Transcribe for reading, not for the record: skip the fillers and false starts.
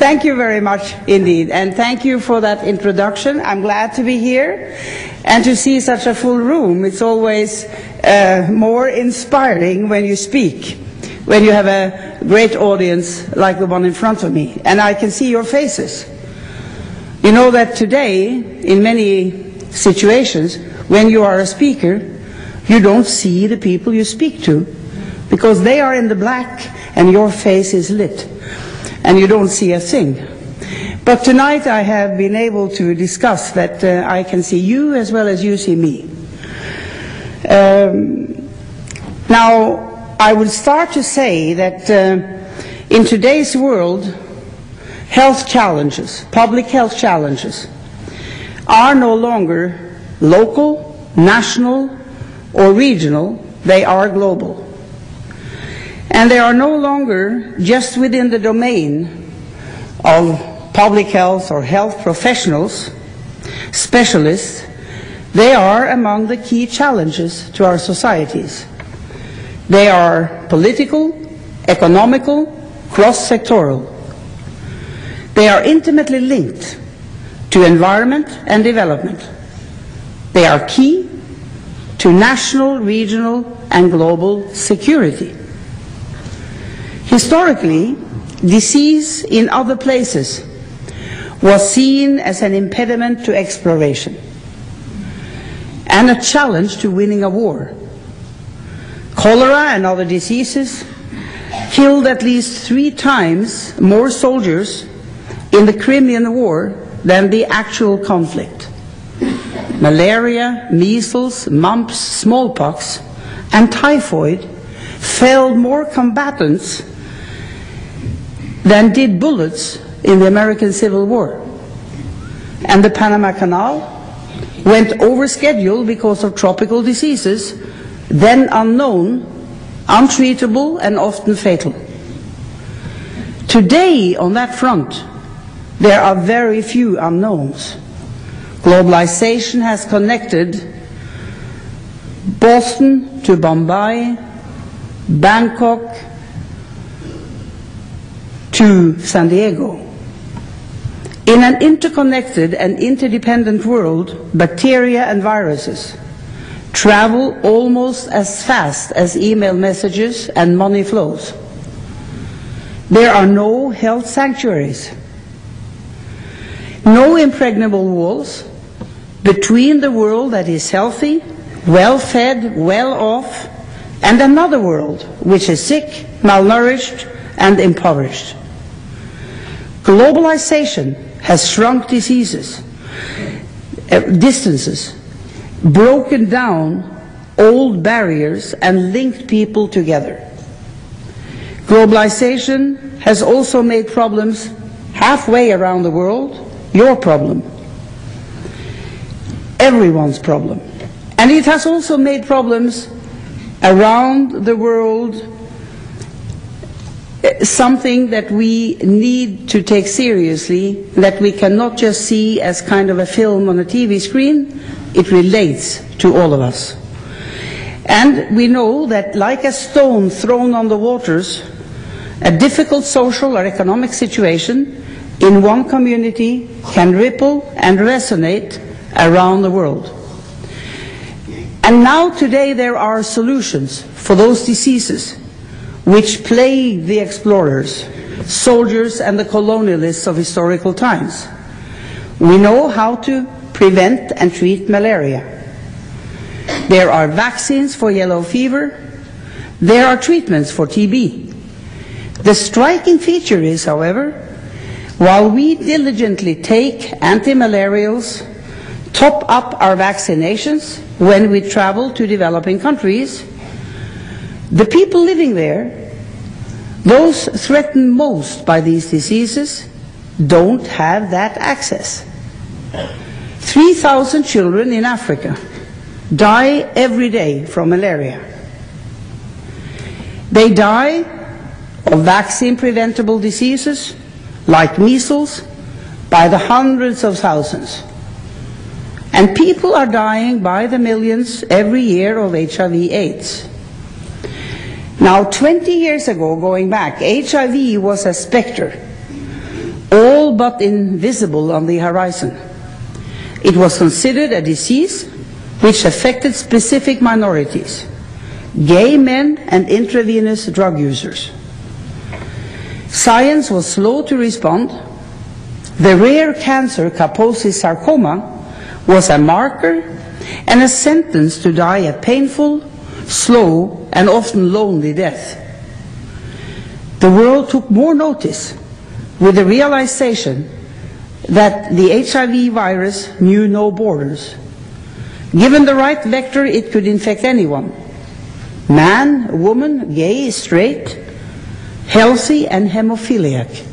Thank you very much indeed, and thank you for that introduction. I'm glad to be here and to see such a full room. It's always more inspiring when you speak, when you have a great audience like the one in front of me, and I can see your faces. You know that today, in many situations, when you are a speaker, you don't see the people you speak to, because they are in the black and your face is lit, and you don't see a thing. But tonight I have been able to discuss that I can see you as well as you see me. Now, I would start to say that in today's world, health challenges, public health challenges, are no longer local, national, or regional, they are global. And they are no longer just within the domain of public health or health professionals, specialists. They are among the key challenges to our societies. They are political, economical, cross-sectoral. They are intimately linked to environment and development. They are key to national, regional, and global security. Historically, disease in other places was seen as an impediment to exploration and a challenge to winning a war. Cholera and other diseases killed at least 3 times more soldiers in the Crimean War than the actual conflict. Malaria, measles, mumps, smallpox, and typhoid felled more combatants than did bullets in the American Civil War. And the Panama Canal went over schedule because of tropical diseases, then unknown, untreatable, and often fatal. Today, on that front, there are very few unknowns. Globalization has connected Boston to Bombay, Bangkok to San Diego. In an interconnected and interdependent world, bacteria and viruses travel almost as fast as email messages and money flows. There are no health sanctuaries, no impregnable walls between the world that is healthy, well-fed, well-off, and another world which is sick, malnourished, and impoverished. Globalization has shrunk distances, broken down old barriers, and linked people together. Globalization has also made problems halfway around the world your problem, everyone's problem. And it has also made problems around the world something that we need to take seriously, that we cannot just see as kind of a film on a TV screen. It relates to all of us. And we know that like a stone thrown on the waters, a difficult social or economic situation in one community can ripple and resonate around the world. And now today there are solutions for those diseases which plagued the explorers, soldiers, and the colonialists of historical times. We know how to prevent and treat malaria. There are vaccines for yellow fever. There are treatments for TB. The striking feature is, however, while we diligently take anti-malarials, top up our vaccinations when we travel to developing countries, the people living there, those threatened most by these diseases, don't have that access. 3,000 children in Africa die every day from malaria. They die of vaccine-preventable diseases like measles by the hundreds of thousands. And people are dying by the millions every year of HIV/AIDS. Now, 20 years ago, going back, HIV was a specter. all but invisible on the horizon. It was considered a disease which affected specific minorities, gay men and intravenous drug users. Science was slow to respond. The rare cancer Kaposi sarcoma was a marker and a sentence to die a painful, slow, and often lonely death. The world took more notice with the realization that the HIV virus knew no borders. Given the right vector, it could infect anyone. Man, woman, gay, straight, healthy, and hemophiliac.